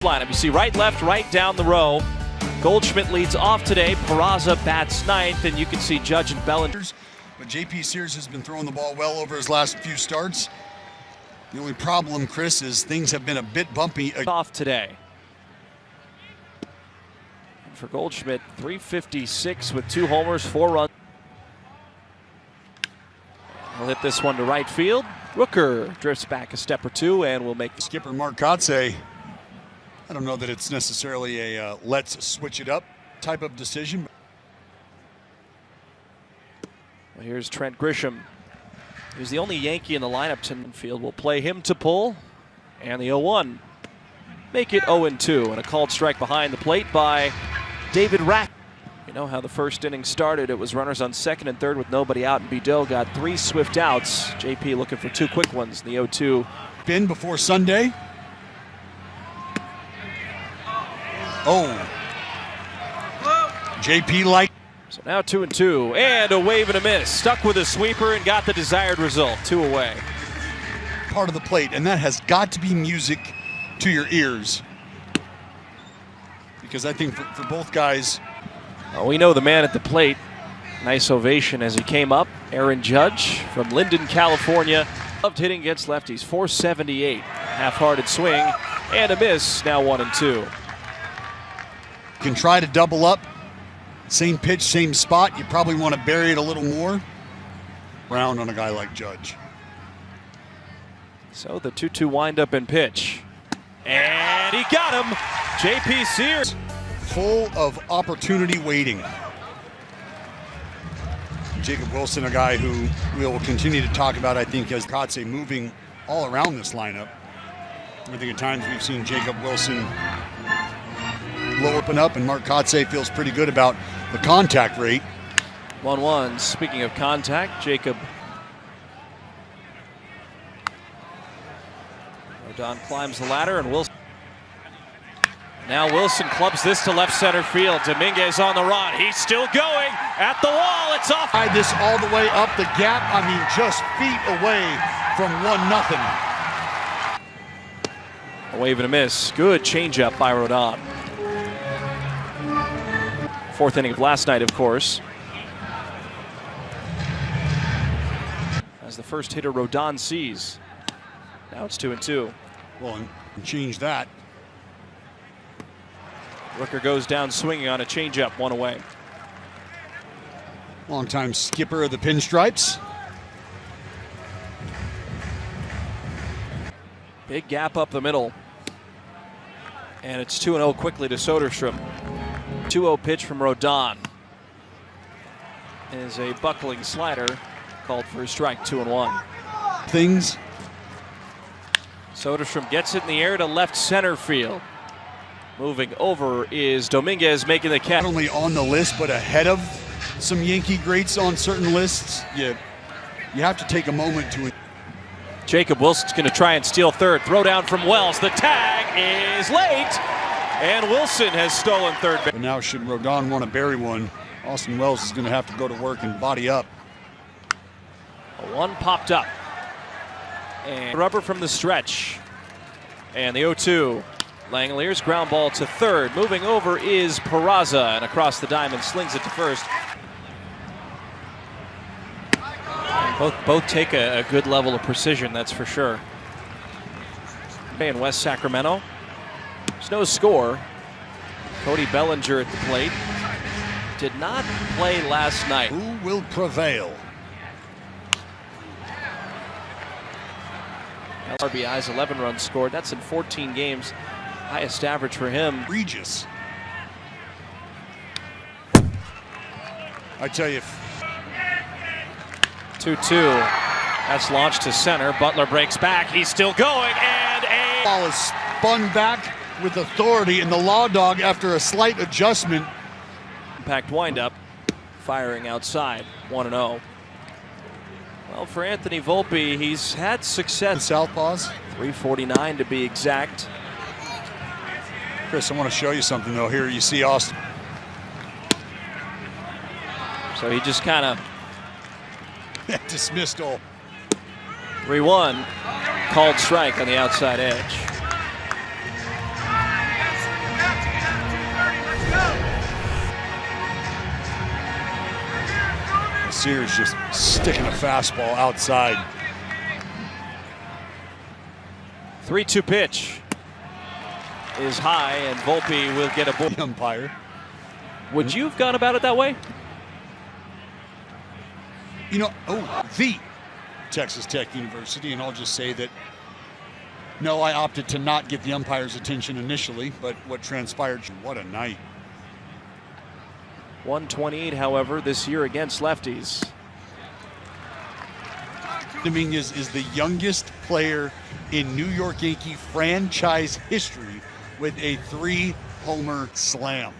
Lineup. You see right, left, right down the row. Goldschmidt leads off today. Peraza bats ninth, and you can see Judge and Bellinger. But J.P. Sears has been throwing the ball well over his last few starts. The only problem, Chris, is things have been a bit bumpy. Off today. And for Goldschmidt, 356 with 2 homers, 4 runs. He'll hit this one to right field. Rooker drifts back a step or two and will make the skipper Mark Kotze. I don't know that it's necessarily a let's switch it up type of decision. Well, here's Trent Grisham. He's the only Yankee in the lineup tonight. Field will play him to pull, and the 0-1. Make it 0-2, and a called strike behind the plate by David Rack. You know how the first inning started. It was runners on second and third with nobody out, and Bideau got 3 swift outs. JP looking for 2 quick ones in the 0-2. Been before Sunday. Oh. JP like. So now 2-2, and a wave and a miss. Stuck with a sweeper and got the desired result. 2 away. Part of the plate, and that has got to be music to your ears. Because I think for both guys. We know the man at the plate. Nice ovation as he came up. Aaron Judge from Linden, California. Loved hitting against lefties. 478. Half-hearted swing and a miss. Now 1-2. Can try to double up. Same pitch, same spot. You probably want to bury it a little more. Round on a guy like Judge. So the 2-2 windup and pitch. And he got him. J.P. Sears. Full of opportunity waiting. Jacob Wilson, a guy who we'll continue to talk about, I think, as Kotze moving all around this lineup. I think at times we've seen Jacob Wilson low open up, and Mark Kotze feels pretty good about the contact rate. 1-1. Speaking of contact, Jacob. Rodon climbs the ladder, and Wilson. Now Wilson clubs this to left center field. Dominguez on the run. He's still going at the wall. It's off. This all the way up the gap. I mean, just feet away from 1-0. A wave and a miss. Good changeup by Rodon. 4th inning of last night, of course. As the first hitter Rodon sees. Now it's 2-2. Well, and change that. Rooker goes down swinging on a changeup, 1 away. Longtime skipper of the Pinstripes. Big gap up the middle. And it's 2-0 quickly to Soderstrom. 2-0 pitch from Rodon. Is a buckling slider called for a strike, 2-1. Things. Soderstrom gets it in the air to left center field. Moving over is Dominguez making the catch. Not only on the list, but ahead of some Yankee greats on certain lists. You have to take a moment to. Jacob Wilson's going to try and steal third. Throw down from Wells. The tag is late, and Wilson has stolen third base. But now should Rodon want to bury one, Austin Wells is going to have to go to work and body up. A 1 popped up. And rubber from the stretch. And the 0-2. Langeliers ground ball to third. Moving over is Peraza, and across the diamond slings it to first. Both take a good level of precision, that's for sure. In West Sacramento, there's no score. Cody Bellinger at the plate. Did not play last night. Who will prevail? RBIs, 11 runs scored. That's in 14 games. Highest average for him. Regis. I tell you. 2-2. That's launched to center. Butler breaks back. He's still going, and a ball is spun back with authority, and the Law Dog, after a slight adjustment. Impact windup, firing outside, 1-0. Well, for Anthony Volpe, he's had success. The southpaws. 349 to be exact. Chris, I want to show you something, though. Here you see Austin. So he just kind of dismissed all. 3-1. Called strike on the outside edge. Sears just sticking a fastball outside. 3-2 pitch is high, and Volpe will get a ball. Umpire. Would you have gone about it that way? You know, the Texas Tech University, and I'll just say that no, I opted to not get the umpire's attention initially, but what transpired, what a night. 128, however, this year against lefties. Dominguez is the youngest player in New York Yankee franchise history with a 3-homer slam.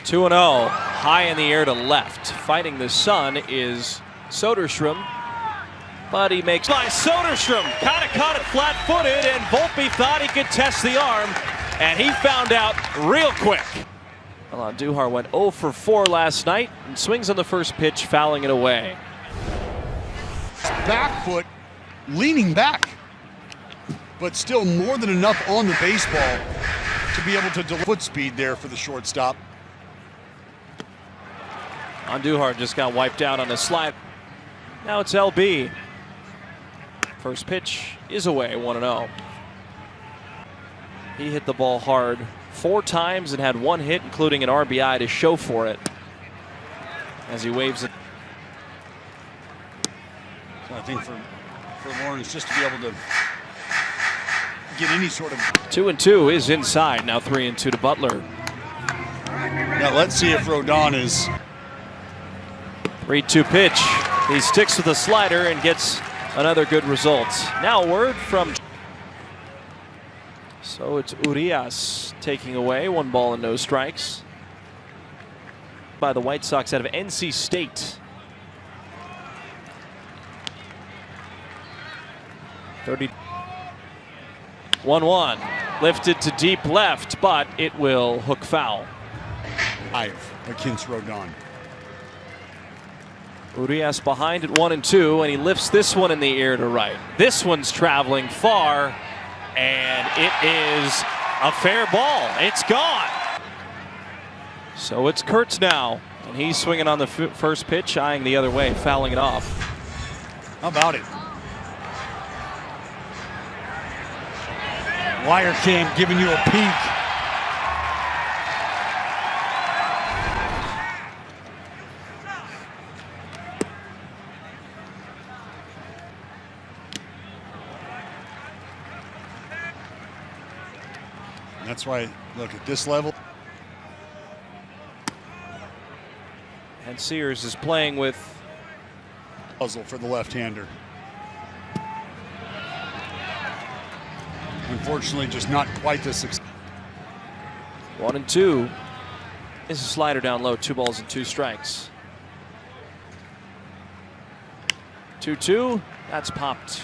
2-0, high in the air to left. Fighting the sun is Soderstrom, but he makes by Soderstrom. Kind of caught it flat-footed, and Volpe thought he could test the arm, and he found out real quick. Well, Duhar went 0 for 4 last night and swings on the first pitch, fouling it away. Back foot, leaning back, but still more than enough on the baseball to be able to deliver foot speed there for the shortstop. Duhar just got wiped out on a slide. Now it's LB. First pitch is away, 1-0. He hit the ball hard 4 times and had 1 hit, including an RBI to show for it. As he waves it. So I think for Lawrence just to be able to get any sort of 2-2 is inside. Now 3-2 to Butler. Now let's see if Rodon is 3-2 pitch. He sticks with the slider and gets another good result. Now a word from. So it's Urias taking away 1 ball and no strikes by the White Sox out of NC State. 30. 1-1 lifted to deep left, but it will hook foul. Against Rodon. Urias behind at 1-2, and he lifts this one in the air to right. This one's traveling far, and it is a fair ball. It's gone. So it's Kurtz now, and he's swinging on the first pitch, eyeing the other way, fouling it off. How about it? Wire cam giving you a peek. That's why, look, at this level. And Sears is playing with puzzle for the left-hander. Unfortunately, just not quite the success. 1-2. This is a slider down low, 2 balls and 2 strikes. 2-2. That's popped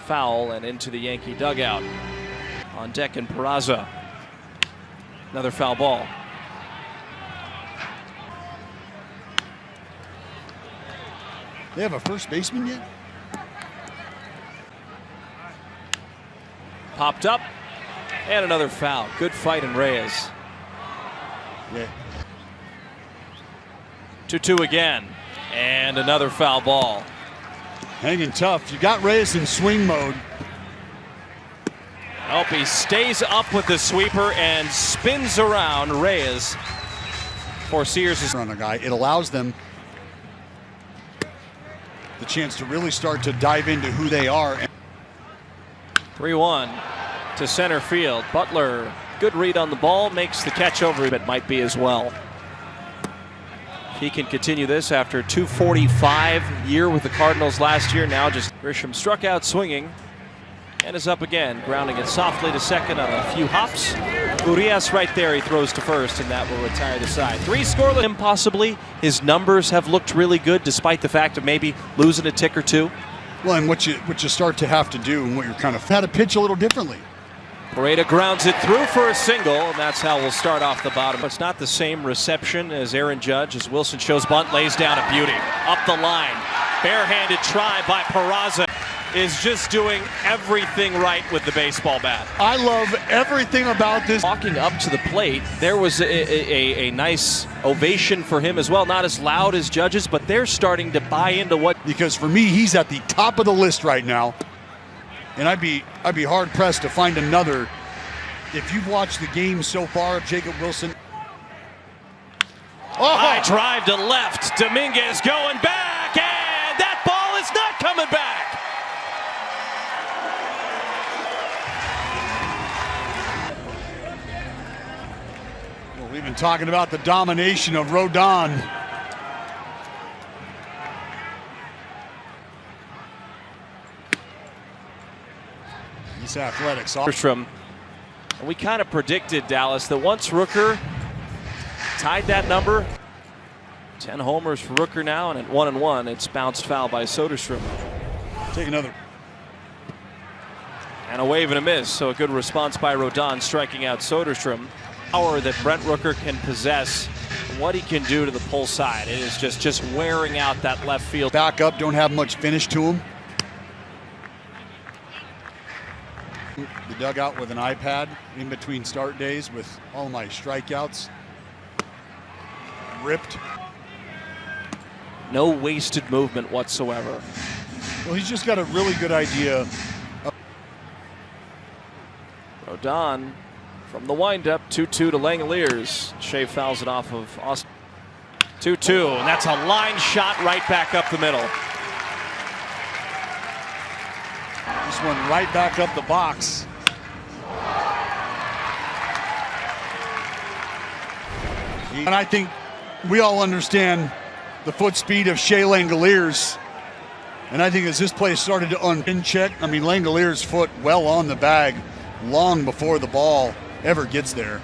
foul and into the Yankee dugout. On deck and Peraza. Another foul ball. They have a first baseman yet? Popped up, and another foul. Good fight in Reyes. Yeah. 2-2 again, and another foul ball. Hanging tough. You got Reyes in swing mode. Nope, he stays up with the sweeper and spins around Reyes. For Sears On a guy, it allows them the chance to really start to dive into who they are. 3-1 to center field. Butler, good read on the ball, makes the catch over. It might be as well. If he can continue this after 245 year with the Cardinals last year, now just Grisham struck out swinging and is up again, grounding it softly to second on a few hops. Urias right there, he throws to first, and that will retire the side. 3 scoreless. Impossibly, his numbers have looked really good despite the fact of maybe losing a tick or 2. Well, and what you start to have to do, and what you're kind of had to pitch a little differently. Pareda grounds it through for a single, and that's how we'll start off the bottom. It's not the same reception as Aaron Judge, as Wilson shows bunt, lays down a beauty. Up the line, barehanded try by Peraza. is just doing everything right with the baseball bat. I love everything about this. Walking up to the plate, there was a nice ovation for him as well. Not as loud as judges, but they're starting to buy into what. Because for me, he's at the top of the list right now. And I'd be hard pressed to find another. If you've watched the game so far of Jacob Wilson. Oh! High drive to left. Dominguez going back, and that ball is not coming back. Well, we've been talking about the domination of Rodon. He's athletic. We kind of predicted, Dallas, that once Rooker tied that number, 10 homers for Rooker now, and at 1-1, it's bounced foul by Soderstrom. Take another. And a wave and a miss, so a good response by Rodon, striking out Soderstrom. Power that Brent Rooker can possess, what he can do to the pull side. It is just wearing out that left field. Back up, don't have much finish to him. The dugout with an iPad in between start days with all my strikeouts. Ripped. No wasted movement whatsoever. Well, he's just got a really good idea. Rodon from the windup, 2-2 to Langoliers. Shea fouls it off of Austin. 2-2, and that's a line shot right back up the middle. This one right back up the box. And I think we all understand the foot speed of Shea Langoliers. And I think as this play started to uncheck, I mean, Langoliers' foot well on the bag long before the ball ever gets there.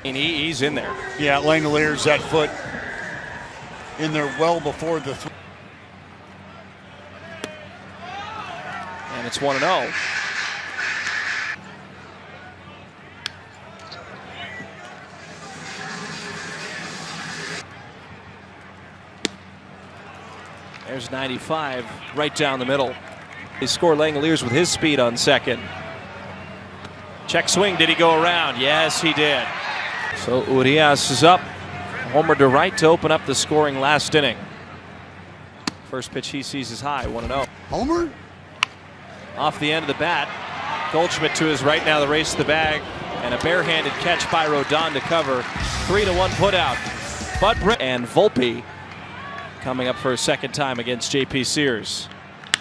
And he's in there. Yeah, Langoliers, that foot in there well before the and it's 1-0. There's 95 right down the middle. They score Langoliers with his speed on second. Check swing, did he go around? Yes, he did. So Urias is up. Homer to right to open up the scoring last inning. First pitch he sees is high, 1-0. Homer? Off the end of the bat. Goldschmidt to his right now, the race to the bag. And a barehanded catch by Rodon to cover. 3-1 put out. And Volpe coming up for a second time against J.P. Sears.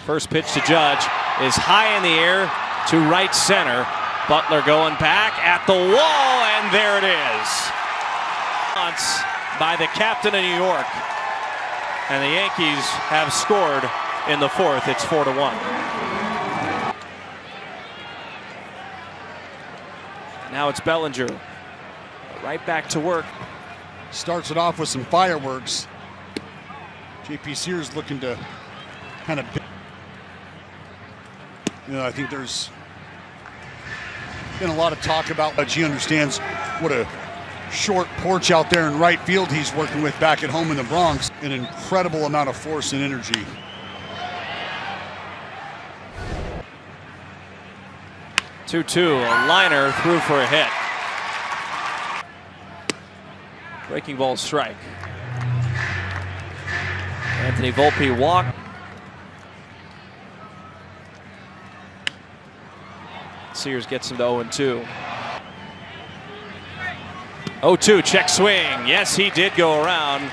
First pitch to Judge is high in the air to right center. Butler going back at the wall, and there it is. By the captain of New York. And the Yankees have scored in the fourth. It's 4-1. Now it's Bellinger. Right back to work. Starts it off with some fireworks. J.P. Sears looking to kind of, I think there's been a lot of talk about that. He understands what a short porch out there in right field he's working with back at home in the Bronx. An incredible amount of force and energy. Two-two, a liner through for a hit. Breaking ball strike. Anthony Volpe walked. Sears gets him to 0-2. 0-2, check swing. Yes, he did go around.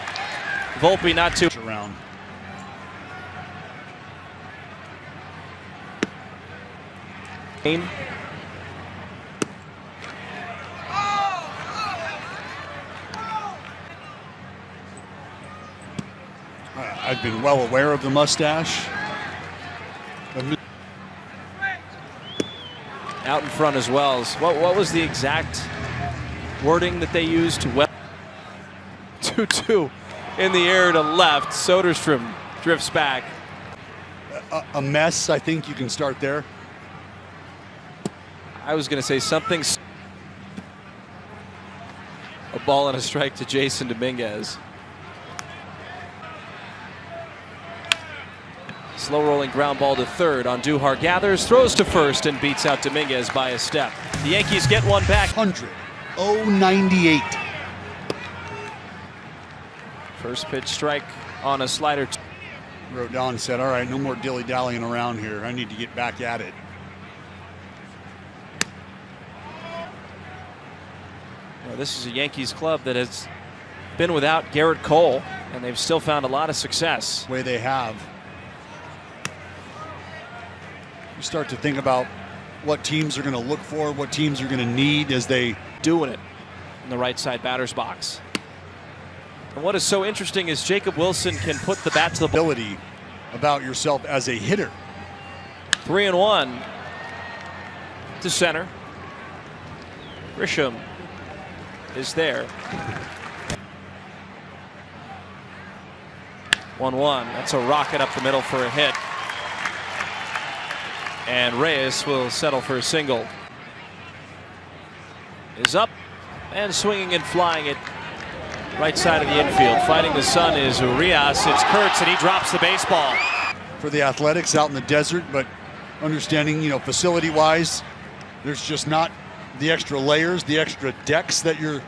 Volpe not too around. I've been well aware of the mustache. Out in front as well. What was the exact wording that they used? 2-2 in the air to left. Soderstrom drifts back. A mess, I think you can start there. I was going to say something. A ball and a strike to Jason Dominguez. Slow rolling ground ball to third. Andujar gathers, throws to first, and beats out Dominguez by a step. The Yankees get one back. 100-098. First pitch strike on a slider. Wrote down and said, all right, no more dilly-dallying around here. I need to get back at it. Well, this is a Yankees club that has been without Garrett Cole, and they've still found a lot of success. The way they have. You start to think about what teams are going to look for, what teams are going to need as they doing it in the right side batter's box. And what is so interesting is Jacob Wilson can put the bat to the ball. ability about yourself as a hitter. 3-1 to center. Grisham is there. 1-1. That's a rocket up the middle for a hit. And Reyes will settle for a single. Is up and swinging and flying it right side of the infield. Fighting the sun is Urias. It's Kurtz, and he drops the baseball. For the Athletics out in the desert, but understanding, facility-wise, there's just not the extra layers, the extra decks that you're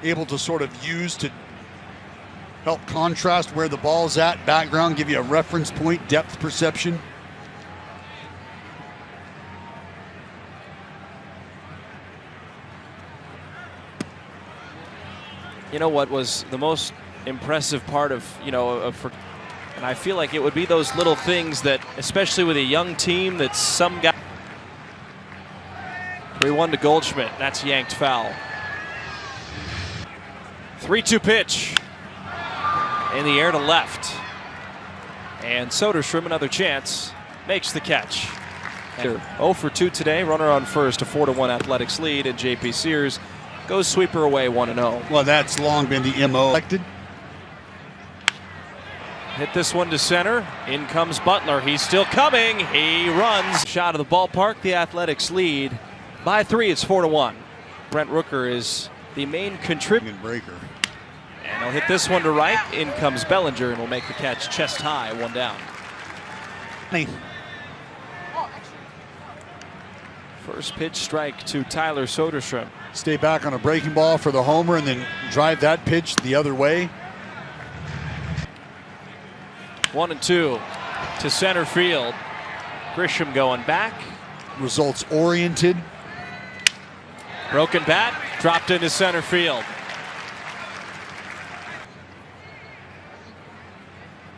able to sort of use to help contrast where the ball's at, background, give you a reference point, depth perception. You know what was the most impressive part of, and I feel like it would be those little things that, especially with a young team, that some guy. 3-1 to Goldschmidt. That's yanked foul. 3-2 pitch. In the air to left. And Soderstrom, another chance, makes the catch. 0 for 2 today. Runner on first, a 4-1 Athletics lead, and J.P. Sears goes sweeper away 1-0. Well, that's long been the MO. Hit this one to center. In comes Butler. He's still coming. He runs. Shot of the ballpark. The Athletics lead by 3. It's 4-1. Brent Rooker is the main contributor. Breaker. And he'll hit this one to right. In comes Bellinger and will make the catch chest high, 1 down. First pitch strike to Tyler Soderstrom. Stay back on a breaking ball for the homer and then drive that pitch the other way. 1-2 to center field. Grisham going back. Results oriented. Broken bat, dropped into center field.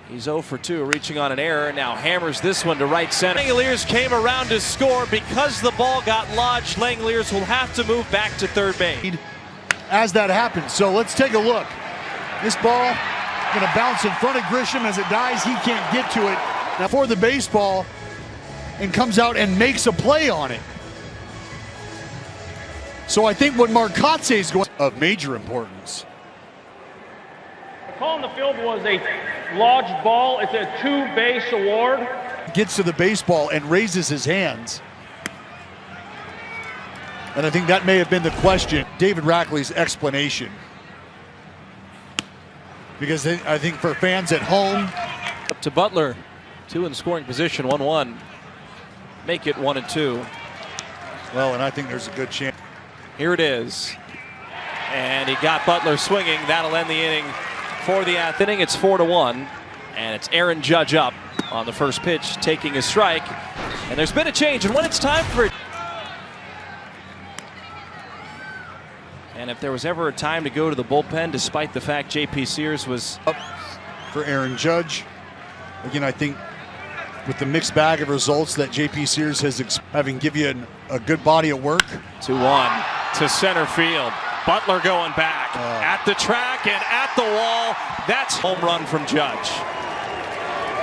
He's 0 for 2, reaching on an error. Now hammers this one to right center. Langeliers came around to score. Because the ball got lodged, Langeliers will have to move back to third base. As that happens, so let's take a look. This ball going to bounce in front of Grisham. As it dies, he can't get to it. Now for the baseball, and comes out and makes a play on it. So I think what Marcotte is going of major importance. The call on the field was a lodged ball. It's a 2-base award. Gets to the baseball and raises his hands. And I think that may have been the question. David Rackley's explanation. Because I think for fans at home. Up to Butler. 2 in scoring position, 1-1. Make it 1-2. Well, and I think there's a good chance. Here it is. And he got Butler swinging. That'll end the inning for the inning. It's 4-1. And it's Aaron Judge up on the first pitch, taking a strike. And there's been a change. And when it's time for it. And if there was ever a time to go to the bullpen, despite the fact J.P. Sears was up for Aaron Judge. Again, I think with the mixed bag of results that J.P. Sears has having give you a good body of work. 2-1 to center field. Butler going back at the track and at the wall. That's home run from Judge.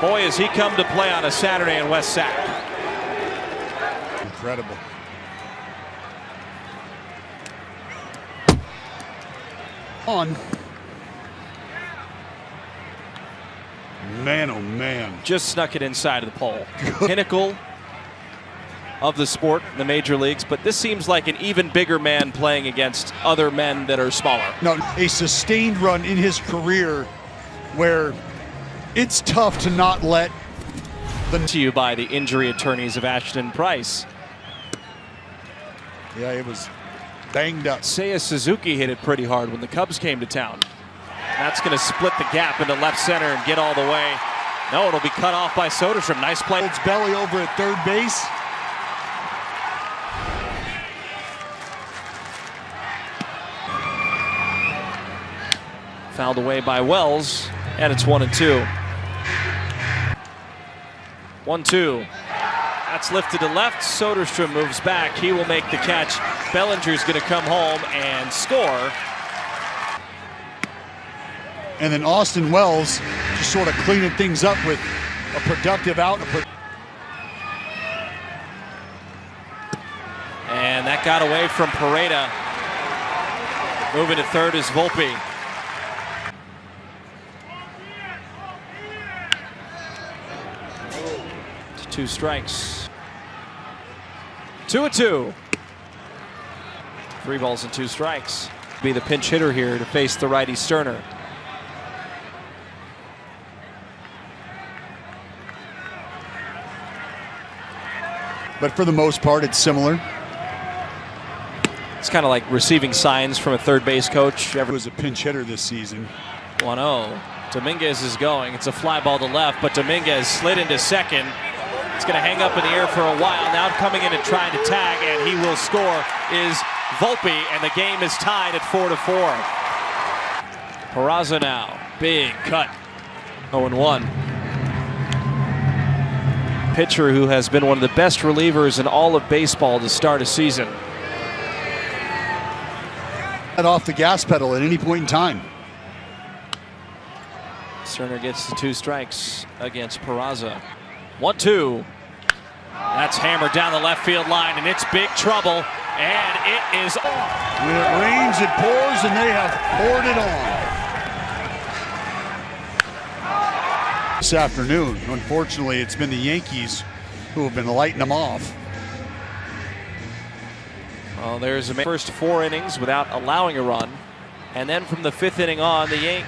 Boy, has he come to play on a Saturday in West Sac. Incredible. On. Man, oh man. Just snuck it inside of the pole. Pinnacle of the sport in the major leagues, but this seems like an even bigger man playing against other men that are smaller. No, a sustained run in his career where it's tough to not let To you by the injury attorneys of Ashton Price. Yeah, it was banged up. Seiya Suzuki hit it pretty hard when the Cubs came to town. That's going to split the gap into left center and get all the way. No, it'll be cut off by Soderstrom. Nice play. Holds Belly over at third base. Fouled away by Wells, and it's 1-2. 1-2. That's lifted to left. Soderstrom moves back. He will make the catch. Bellinger's going to come home and score. And then Austin Wells just sort of cleaning things up with a productive out. And that got away from Pareda. Moving to third is Volpe. Two strikes. 2-2. 3 balls and 2 strikes. Be the pinch hitter here to face the righty Sterner. But for the most part, it's similar. It's kind of like receiving signs from a third base coach. He was a pinch hitter this season. 1-0. Dominguez is going. It's a fly ball to left, but Dominguez slid into second. It's going to hang up in the air for a while. Now coming in and trying to tag, and he will score, is Volpe, and the game is tied at 4-4. Peraza now. Big cut. 0-1. Pitcher who has been one of the best relievers in all of baseball to start a season. Off the gas pedal at any point in time. Sterner gets the 2 strikes against Peraza. 1-2. That's hammered down the left field line, and it's big trouble. And it is. When it rains, it pours, and they have poured it on. This afternoon, unfortunately, it's been the Yankees who have been lighting them off. Well, there's the first 4 innings without allowing a run, and then from the 5th inning on, the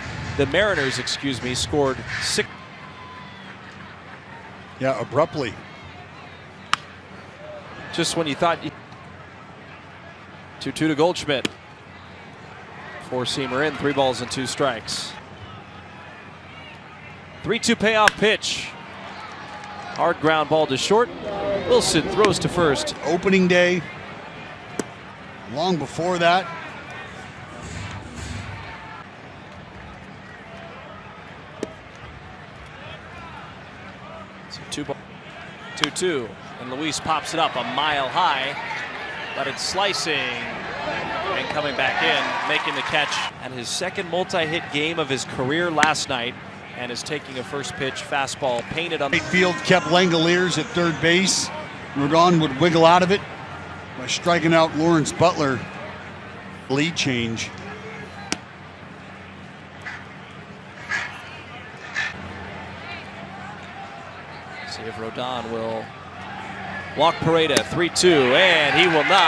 Mariners, scored 6. Yeah, abruptly. Just when you thought 2-2 to Goldschmidt. 4-seamer in, 3 balls and 2 strikes. 3-2 payoff pitch. Hard ground ball to short. Wilson throws to first. Opening day. Long before that. So 2-2, and Luis pops it up a mile high, but it's slicing and coming back in, making the catch. And his second multi-hit game of his career last night, and is taking a first pitch fastball painted on the right field. Kept Langoliers at third base. Rodon would wiggle out of it by striking out Lawrence Butler. Lead change. See if Rodon will walk Pareda. 3-2, and he will not.